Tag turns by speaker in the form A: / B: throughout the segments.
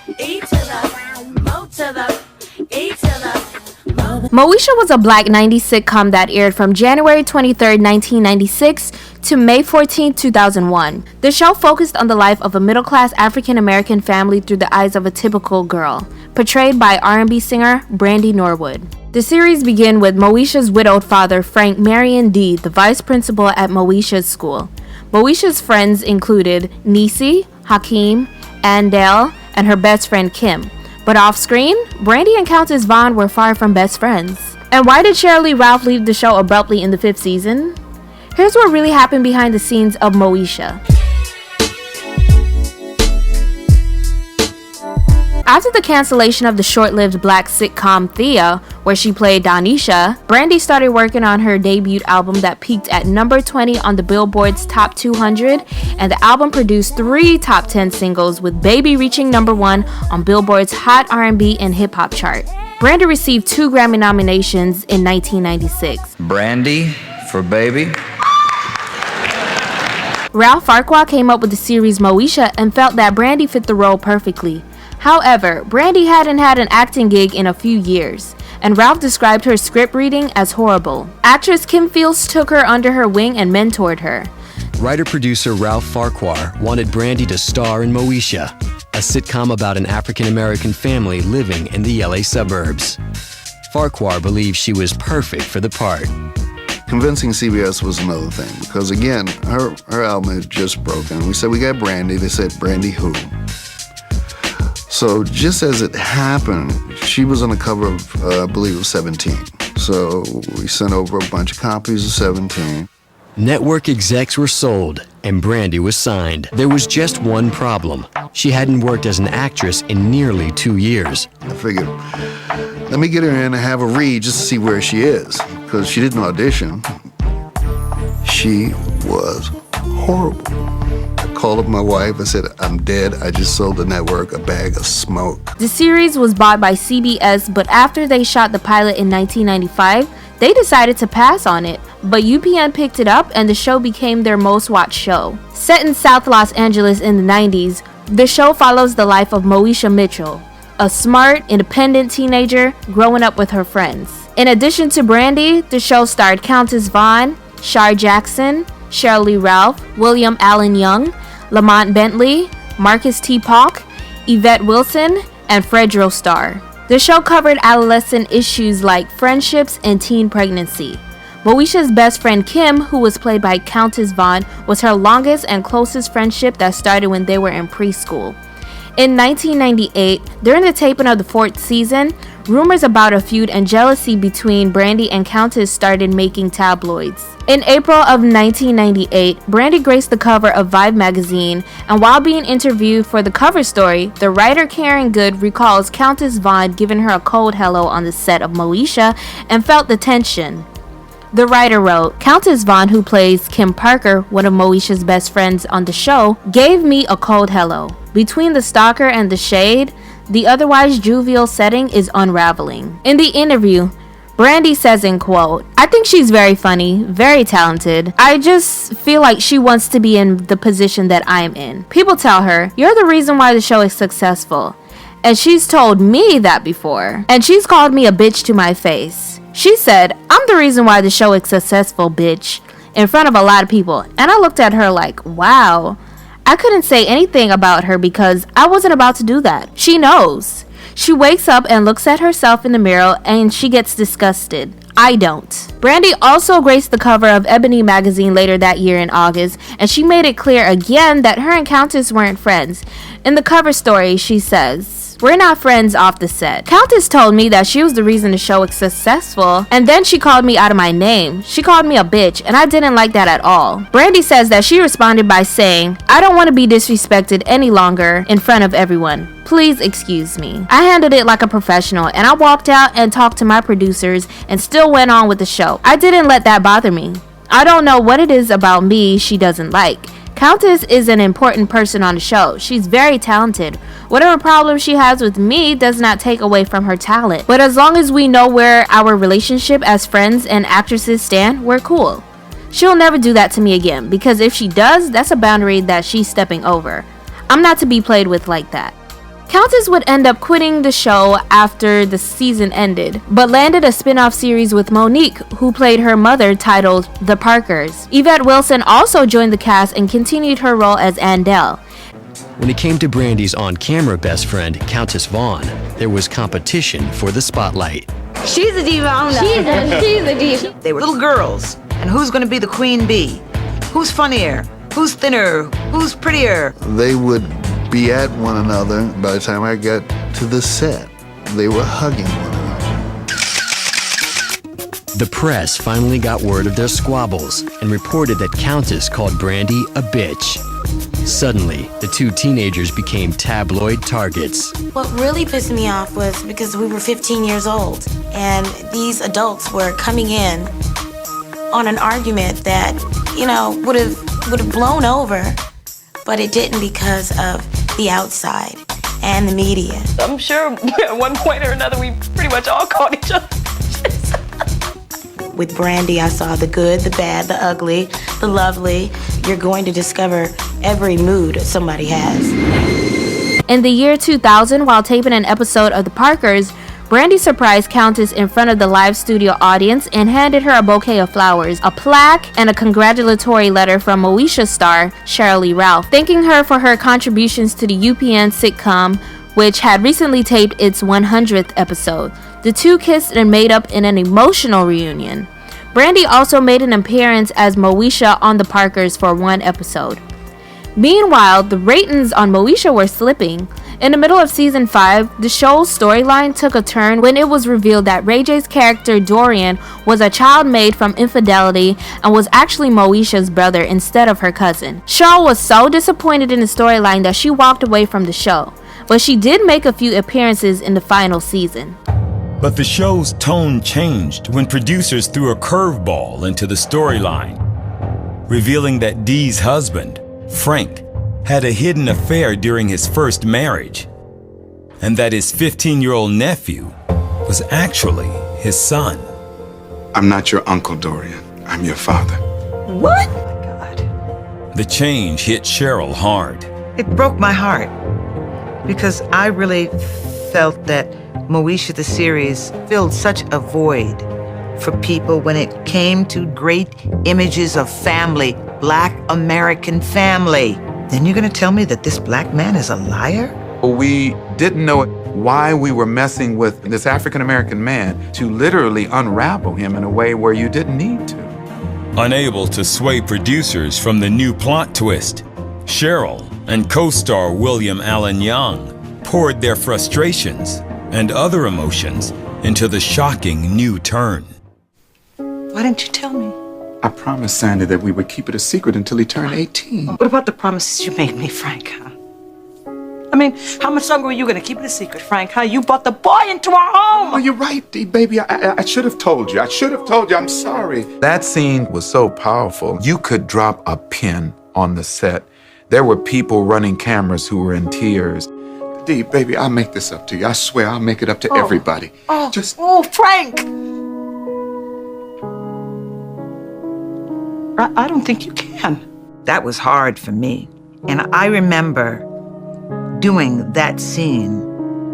A: E to the Mo to the E to the
B: Moesha was a black 90s sitcom that aired from January 23, 1996 to May 14, 2001. The show focused on the life of a middle-class African-American family through the eyes of a typical girl, portrayed by R&B singer Brandy Norwood. The series began with Moesha's widowed father, Frank Marion D., the vice principal at Moesha's school. Moesha's friends included Niecy, Hakeem, Andale, and her best friend Kim. But off-screen, Brandy and Countess Vaughn were far from best friends. And why did Shirley Ralph leave the show abruptly in the 5th season? Here's what really happened behind the scenes of Moesha. After the cancellation of the short-lived black sitcom Thea, where she played Donisha, Brandy started working on her debut album that peaked at number 20 on the Billboard's Top 200, and the album produced 3 top 10 singles, with Baby reaching number 1 on Billboard's Hot R&B and Hip Hop chart. Brandy received 2 Grammy nominations in 1996.
C: Brandy for Baby.
B: Ralph Farquhar came up with the series Moesha and felt that Brandy fit the role perfectly. However, Brandy hadn't had an acting gig in a few years, and Ralph described her script reading as horrible. Actress Kim Fields took her under her wing and mentored her.
D: Writer-producer Ralph Farquhar wanted Brandy to star in Moesha, a sitcom about an African-American family living in the LA suburbs. Farquhar believed she was perfect for the part.
E: Convincing CBS was another thing, because again, her album had just broken. We said, we got Brandy. They said, Brandy who? So just as it happened, she was on the cover of, I believe it was 17. So we sent over a bunch of copies of 17.
D: Network execs were sold, and Brandy was signed. There was just one problem. She hadn't worked as an actress in nearly 2 years.
E: I figured, let me get her in and have her read just to see where she is, because she didn't audition. She was horrible. I called up my wife. I said, I'm dead. I just sold the network a bag of smoke.
B: The series was bought by CBS, but after they shot the pilot in 1995, they decided to pass on it. But UPN picked it up and the show became their most watched show. Set in South Los Angeles in the 90s, the show follows the life of Moesha Mitchell, a smart, independent teenager growing up with her friends. In addition to Brandy, the show starred Countess Vaughn, Shar Jackson, Shirley Ralph, William Allen Young, Lamont Bentley, Marcus T. Paulk, Yvette Wilson, and Fredro Starr. The show covered adolescent issues like friendships and teen pregnancy. Moesha's best friend Kim, who was played by Countess Vaughn, was her longest and closest friendship that started when they were in preschool. In 1998, during the taping of the 4th season, rumors about a feud and jealousy between Brandy and Countess started making tabloids. In April of 1998, Brandy graced the cover of Vibe magazine, and while being interviewed for the cover story, the writer Karen Good recalls Countess Vaughn giving her a cold hello on the set of Moesha and felt the tension. The writer wrote, Countess Vaughn, who plays Kim Parker, one of Moesha's best friends on the show, gave me a cold hello. Between the stalker and the shade, the otherwise jovial setting is unraveling. In the interview, Brandy says in quote, I think she's very funny, very talented. I just feel like she wants to be in the position that I'm in. People tell her, you're the reason why the show is successful. And she's told me that before. And she's called me a bitch to my face. She said, I'm the reason why the show is successful, bitch, in front of a lot of people. And I looked at her like, wow. I couldn't say anything about her because I wasn't about to do that. She knows. She wakes up and looks at herself in the mirror and she gets disgusted. I don't. Brandy also graced the cover of Ebony magazine later that year in August, and she made it clear again that her and Countess weren't friends. In the cover story, she says, we're not friends off the set. Countess told me that she was the reason the show was successful, and then she called me out of my name. She called me a bitch, and I didn't like that at all. Brandy says that she responded by saying, I don't want to be disrespected any longer in front of everyone. Please excuse me. I handled it like a professional, and I walked out and talked to my producers and still went on with the show. I didn't let that bother me. I don't know what it is about me she doesn't like. Countess is an important person on the show. She's very talented. Whatever problem she has with me does not take away from her talent. But as long as we know where our relationship as friends and actresses stand, we're cool. She'll never do that to me again, because if she does, that's a boundary that she's stepping over. I'm not to be played with like that. Countess would end up quitting the show after the season ended, but landed a spin-off series with Monique, who played her mother, titled The Parkers. Yvette Wilson also joined the cast and continued her role as Andelle.
D: When it came to Brandy's on-camera best friend, Countess Vaughn, there was competition for the spotlight.
A: She's a diva on that. She's a diva.
F: They were little girls, and who's gonna be the queen bee? Who's funnier? Who's thinner? Who's prettier?
E: They would be at one another. By the time I got to the set, they were hugging one another.
D: The press finally got word of their squabbles and reported that Countess called Brandy a bitch. Suddenly, the two teenagers became tabloid targets.
G: What really pissed me off was because we were 15 years old, and these adults were coming in on an argument that, you know, would have blown over, but it didn't because of the outside and the media.
H: I'm sure at one point or another we pretty much all called each other.
G: With Brandy, I saw the good, the bad, the ugly, the lovely. You're going to discover every mood somebody has.
B: In the year 2000, while taping an episode of The Parkers, Brandy surprised Countess in front of the live studio audience and handed her a bouquet of flowers, a plaque, and a congratulatory letter from Moesha star Sheryl Lee Ralph, thanking her for her contributions to the UPN sitcom, which had recently taped its 100th episode. The two kissed and made up in an emotional reunion. Brandy also made an appearance as Moesha on The Parkers for one episode. Meanwhile, the ratings on Moesha were slipping. In the middle of season 5, the show's storyline took a turn when it was revealed that Ray J's character Dorian was a child made from infidelity and was actually Moesha's brother instead of her cousin. Cheryl was so disappointed in the storyline that she walked away from the show, but she did make a few appearances in the final season.
I: But the show's tone changed when producers threw a curveball into the storyline, revealing that Dee's husband, Frank, had a hidden affair during his first marriage, and that his 15-year-old nephew was actually his son.
J: I'm not your uncle, Dorian. I'm your father.
F: What? Oh my God.
I: The change hit Cheryl hard.
F: It broke my heart because I really felt that Moesha the series filled such a void for people when it came to great images of family, Black American family. Then you're gonna tell me that this black man is a liar?
J: We didn't know why we were messing with this African-American man to literally unravel him in a way where you didn't need to.
I: Unable to sway producers from the new plot twist, Cheryl and co-star William Allen Young poured their frustrations and other emotions into the shocking new turn.
F: Why didn't you tell me?
J: I promised Sandy that we would keep it a secret until he turned 18.
F: What about the promises you made me, Frank, huh? I mean, how much longer were you gonna keep it a secret, Frank, huh? You brought the boy into our home!
J: Oh, you're right, Dee, baby. I should have told you. I should have told you. I'm sorry. That scene was so powerful. You could drop a pin on the set. There were people running cameras who were in tears. Dee, baby, I'll make this up to you. I swear I'll make it up to everybody.
F: Oh, Frank! I don't think you can. That was hard for me. And I remember doing that scene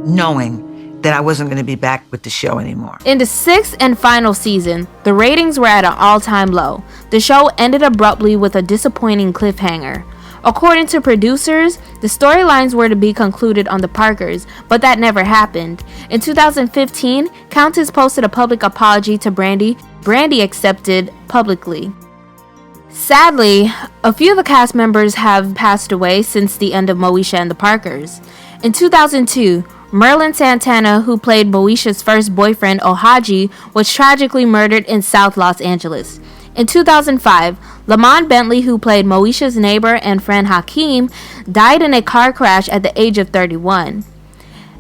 F: knowing that I wasn't going to be back with the show anymore.
B: In the 6th and final season, the ratings were at an all-time low. The show ended abruptly with a disappointing cliffhanger. According to producers, the storylines were to be concluded on The Parkers, but that never happened. In 2015, Countess posted a public apology to Brandy. Brandy accepted publicly. Sadly, a few of the cast members have passed away since the end of Moesha and The Parkers. In 2002, Merlin Santana, who played Moesha's first boyfriend, Ohaji, was tragically murdered in South Los Angeles. In 2005, Lamont Bentley, who played Moesha's neighbor and friend Hakeem, died in a car crash at the age of 31.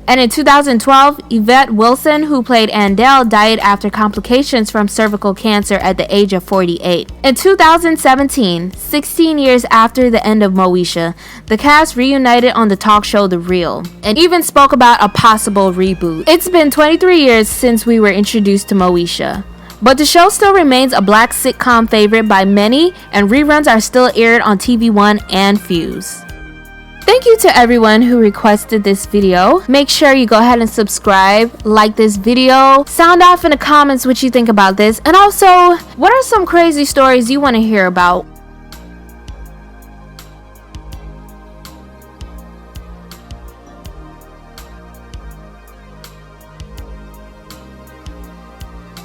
B: And in 2012, Yvette Wilson, who played Andelle, died after complications from cervical cancer at the age of 48. In 2017, 16 years after the end of Moesha, the cast reunited on the talk show The Real, and even spoke about a possible reboot. It's been 23 years since we were introduced to Moesha, but the show still remains a black sitcom favorite by many, and reruns are still aired on TV One and Fuse. Thank you to everyone who requested this video. Make sure you go ahead and subscribe, like this video, sound off in the comments what you think about this, and also, what are some crazy stories you want to hear about?